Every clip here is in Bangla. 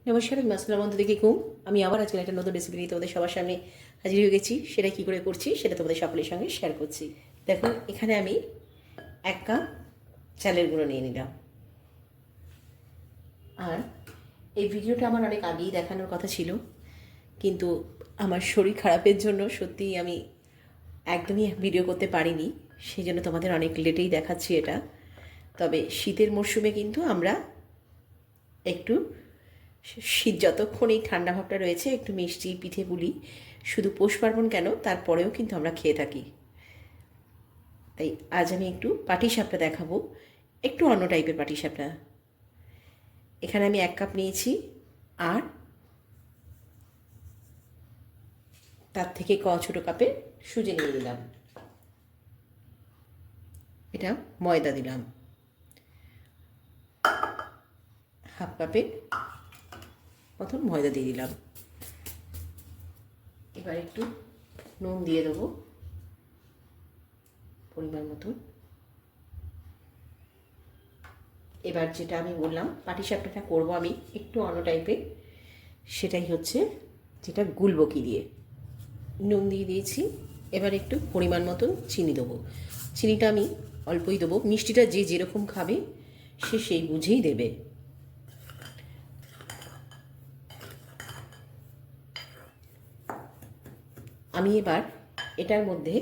নমস্কার, আমি মাসুলা মন্ত্র থেকে ঘুম। আমি আবার আজকে একটা নতুন রেসিপি নিয়ে তোমাদের সবার সামনে হাজির হয়ে গেছি। সেটা কী করে করছি সেটা তোমাদের সকলের সঙ্গে শেয়ার করছি। দেখো, এখানে আমি 1 কাপ চালের গুঁড়ো নিয়ে নিলাম। আর এই ভিডিওটা আমার অনেক আগেই দেখানোর কথা ছিল, কিন্তু আমার শরীর খারাপের জন্য সত্যিই আমি একদমই ভিডিও করতে পারিনি। সেই জন্য তোমাদের অনেক লেটেই দেখাচ্ছি এটা। তবে শীতের মরশুমে কিন্তু আমরা একটু শীত যতক্ষণ এই ঠান্ডা ভাবটা রয়েছে একটু মিষ্টি পিঠে পুলি শুধু পৌষ পার্বণ কেন, তারপরেও কিন্তু আমরা খেয়ে থাকি। তাই আজ আমি একটু পাটিসাপটা দেখাবো, একটু অন্য টাইপের পাটিসাপটা। এখানে আমি 1 কাপ নিয়েছি, আর তার থেকে ছোটো কাপে সুজি নিয়ে নিলাম। এটা ময়দা দিলাম, হাফ কাপের মতন ময়দা দিয়ে দিলাম। এবার একটু নুন দিয়ে দেবো পরিমাণ মতন। এবার যেটা আমি বললাম পাটিসাপটাটা করবো আমি একটু অন্য টাইপের, সেটাই হচ্ছে যেটা গুলবকি দিয়ে। নুন দিয়ে দিয়েছি, এবার একটু পরিমাণ মতন চিনি দেবো। চিনিটা আমি অল্পই দেবো, মিষ্টিটা যে যেরকম খাবে সে সেই বুঝেই দেবে। আমি এবার এটার মধ্যে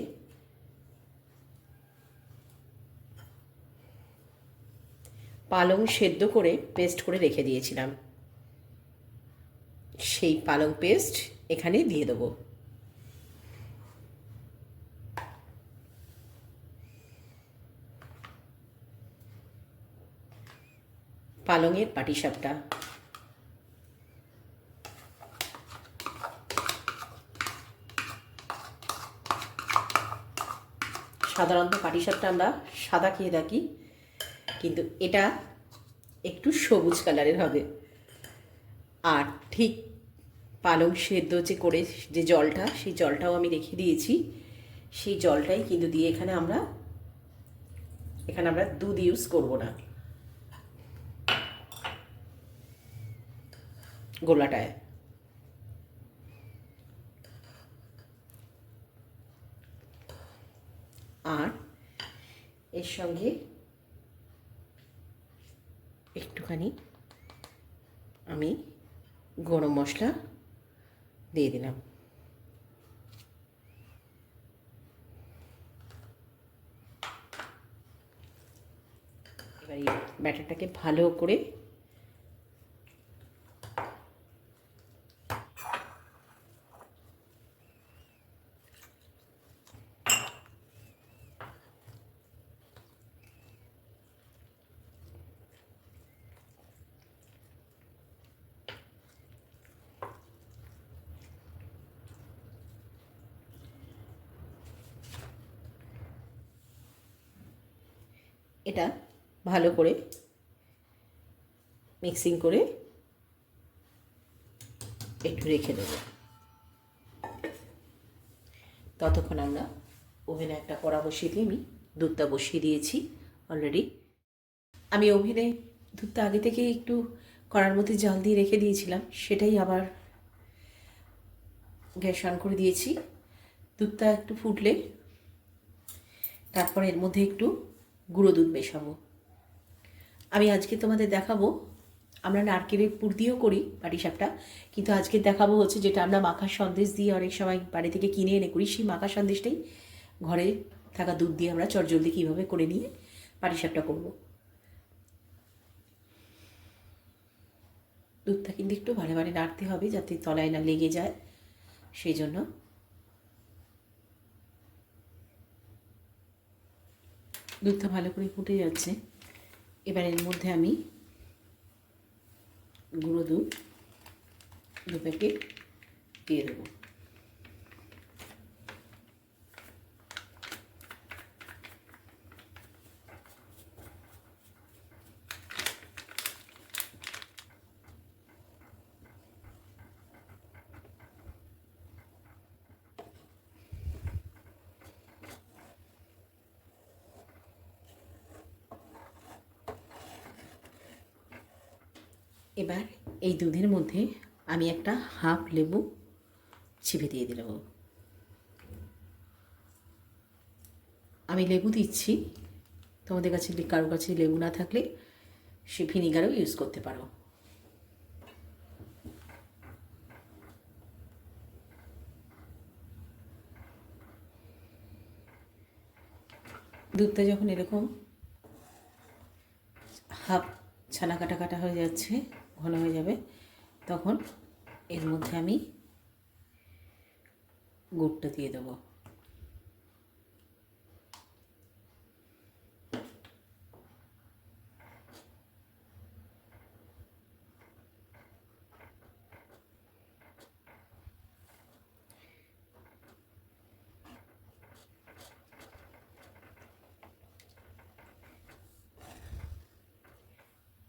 পালং সেদ্ধ করে পেস্ট করে রেখে দিয়েছিলাম, সেই পালং পেস্ট এখানে দিয়ে দেবো। পালংয়ের পাটিসাপটা। সাধারণত পাটিসাপটা আমরা সাদা খেয়ে থাকি, কিন্তু এটা একটু সবুজ কালারের হবে। আর ঠিক পালং সেদ্ধ যে করে যে জলটা, সেই জলটাও আমি রেখে দিয়েছি। সেই জলটাই কিন্তু দিয়ে এখানে আমরা দুধ ইউজ করব না গোলাটায়। আর এর সঙ্গে একটুখানি আমি গরম মশলা দিয়ে দিলাম। এবার এই ব্যাটারটাকে ভালো করে এটা ভালো করে মিক্সিং করে একটু রেখে দেবো। ততক্ষণ আমরা ওভেনে একটা কড়া বসিয়ে দিয়ে আমি দুধটা বসিয়ে দিয়েছি অলরেডি। আমি ওভেনে দুধটা আগে থেকে একটু কড়ার মধ্যে জাল দিয়ে রেখে দিয়েছিলাম, সেটাই আবার গ্যাস অন করে দিয়েছি। দুধটা একটু ফুটলে তারপর এর মধ্যে একটু গুঁড়ো দুধ মেশাবো। আমি আজকে তোমাদের দেখাবো, আমরা নারকেলের পুর দিয়েও করি পাটিসাপটা, কিন্তু আজকে দেখাবো হচ্ছে যেটা আমরা মাখার সন্দেশ দিয়ে অনেক সময় বাড়ি থেকে কিনে এনে করি, সেই মাখার সন্দেশটাই ঘরে থাকা দুধ দিয়ে আমরা চটজলদি কীভাবে করে নিয়ে পাটিসাপটা করব। দুধটা কিন্তু একটু ভালো ভালো নাড়তে হবে যাতে তলায় না লেগে যায়, সেই জন্য। দুধটা ভালো করে ফুটে যাচ্ছে। এবার এর মধ্যে আমি গুঁড়ো দুধ 2 প্যাকেট দিয়ে দেবো। এবার এই দুধের মধ্যে আমি একটা হাফ লেবু চিপে দিয়ে দিলাম। আমি লেবু দিচ্ছি, তোমাদের কাছে কারো কাছে লেবু না থাকলে সে ভিনিগারও ইউজ করতে পারো। দুধটা যখন এরকম হাফ ছানা কাটা কাটা হয়ে যাচ্ছে, ঘন হয়ে যাবে, তখন এর মধ্যে আমি গুড়টা দিয়ে দেবো।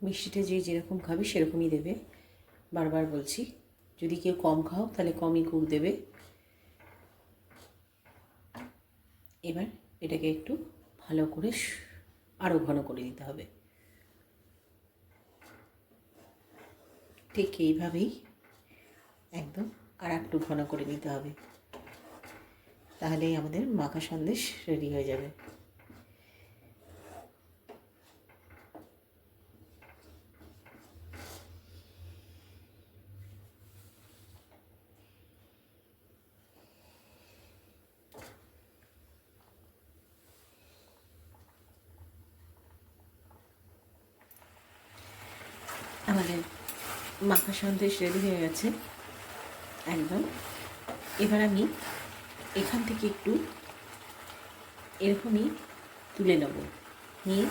মিষ্টিটা যে যেরকম খাবে সেরকমই দেবে, বারবার বলছি। যদি কেউ কম খাও তাহলে কমই গুড় দেবে। এবার এটাকে একটু ভালো করে আরও ঘন করে দিতে হবে। ঠিক এইভাবেই একদম আর একটু ঘন করে নিতে হবে, তাহলেই আমাদের মাখা সন্দেশ রেডি হয়ে যাবে। আমাদের মাখা সন্দেশ রেডি হয়ে গেছে একদম। এবার আমি এখান থেকে একটু এরকমই তুলে নেব, নিয়ে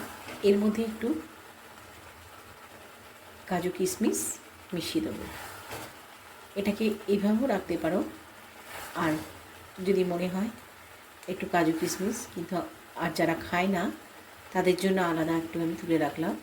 এর মধ্যে একটু কাজু কিশমিশ মিশিয়ে দেবো। এটাকে এইভাবেও রাখতে পারো, আর যদি মনে হয় একটু কাজু কিশমিশ, কিন্তু আর যারা খায় না তাদের জন্য আলাদা একটু আমি তুলে রাখলাম।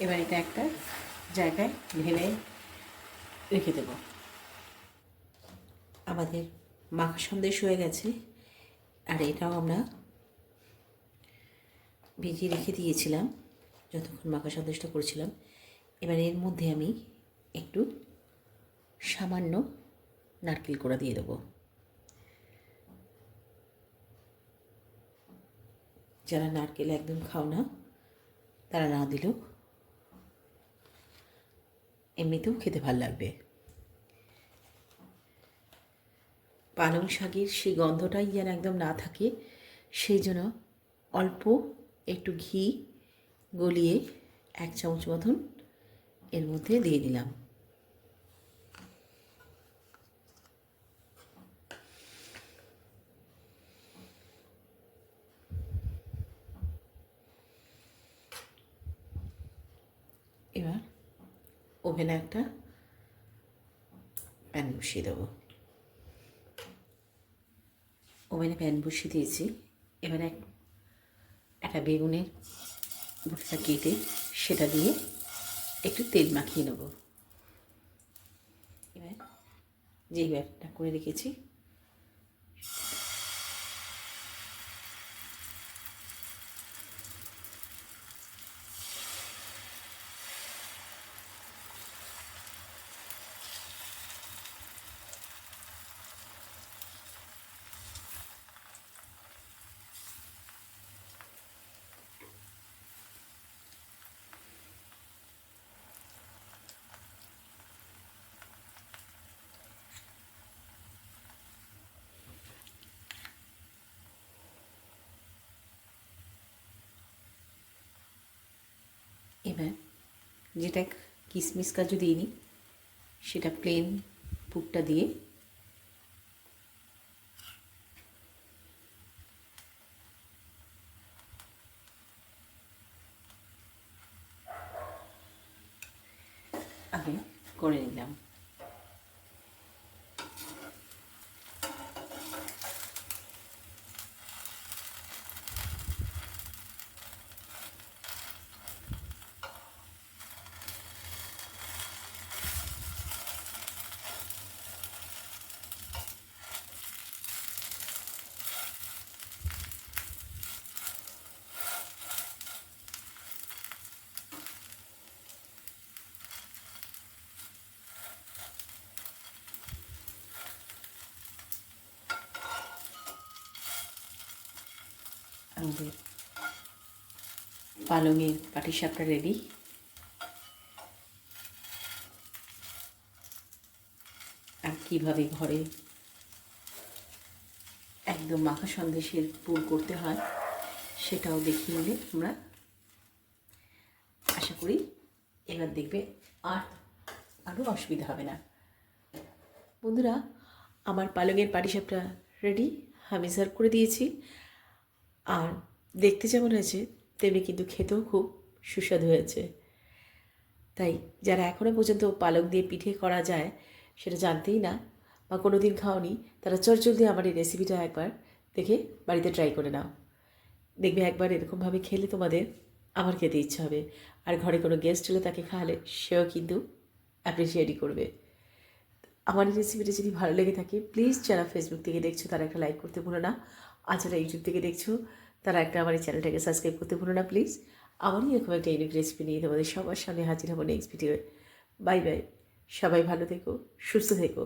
এবার এটা একটা জায়গায় ঢেলে রেখে দেব। আমাদের মাখা সন্দেশ হয়ে গেছে, আর এটাও আমরা ভিজিয়ে রেখে দিয়েছিলাম যতক্ষণ মাখা সন্দেশটা করেছিলাম। এবার এর মধ্যে আমি একটু সামান্য নারকেল কোড়া দিয়ে দেবো। যারা নারকেল একদম খাও না তারা না দিলেও এমনিতেও খেতে ভালো লাগবে। পালং শাকের সেই গন্ধটাই যেন একদম না থাকে, সেই জন্য অল্প একটু ঘি গলিয়ে 1 চামচ মতন এর মধ্যে দিয়ে দিলাম। এবার ওভেনে একটা প্যান বসিয়ে দেবো। ওভেনে প্যান বসিয়ে দিয়েছি। এবারে একটা বেগুনের বুটটা কেটে সেটা দিয়ে একটু তেল মাখিয়ে নেব। এবার যেই ব্যাগটা করে রেখেছি এবার যেটা কিশমিশ কাজু দিইনি সেটা প্লেন পুরটা দিয়ে আমি করে নিলাম। আমাদের পালংয়ের পাটিসাপটা রেডি। আর কীভাবে ঘরে একদম মাখা সন্দেশের পুর করতে হয় সেটাও দেখিয়ে নিলে তোমরা। আশা করি এবার দেখবে আরও অসুবিধা হবে না। বন্ধুরা, আমার পালংয়ের পাটিসাপটা রেডি, আমি সার্ভ করে দিয়েছি। আর দেখতে যেমন হয়েছে তেমনি কিন্তু খেতেও খুব সুস্বাদু হয়েছে। তাই যারা এখনও পর্যন্ত পালং দিয়ে পিঠে করা যায় সেটা জানতেই না বা কোনো দিন খাওনি, তারা চটজলদি আমার এই রেসিপিটা একবার দেখে বাড়িতে ট্রাই করে নাও। দেখবে একবার এরকমভাবে খেলে তোমাদের আমার খেতে ইচ্ছা হবে। আর ঘরে কোনো গেস্ট হলে তাকে খাওয়ালে সেও কিন্তু অ্যাপ্রিসিয়েটই করবে। আমার এই রেসিপিটা যদি ভালো লেগে থাকে, প্লিজ যারা ফেসবুক থেকে দেখছো তারা একটা লাইক করতে ভুলো না। আর যারা ইউটিউব থেকে দেখছো তারা একটা আমার এই চ্যানেলটাকে সাবস্ক্রাইব করতে ভুলো না প্লিজ। আমারই এরকম একটা ইউনিক রেসিপি নিয়ে তোমাদের সবার সামনে হাজির হবো নেক্সট ভিডিওয়ে। বাই বাই, সবাই ভালো থেকো, সুস্থ থেকো।